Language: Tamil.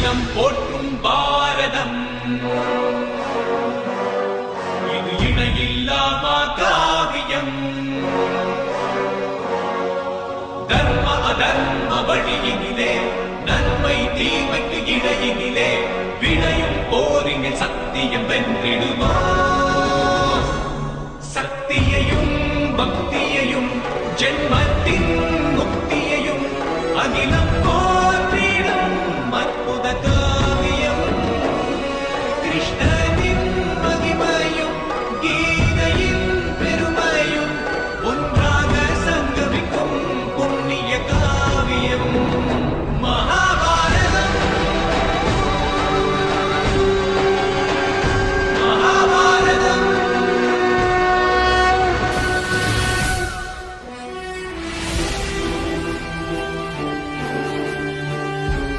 இனம் போற்றும் பாரதம் இது இணையில்லாமா காவியம் தர்ம அதர்ம வழியினிலே நன்மை தீமைக்கு இடையினிலே விளையும் போரினில் சத்தியம் வென்றிடுமா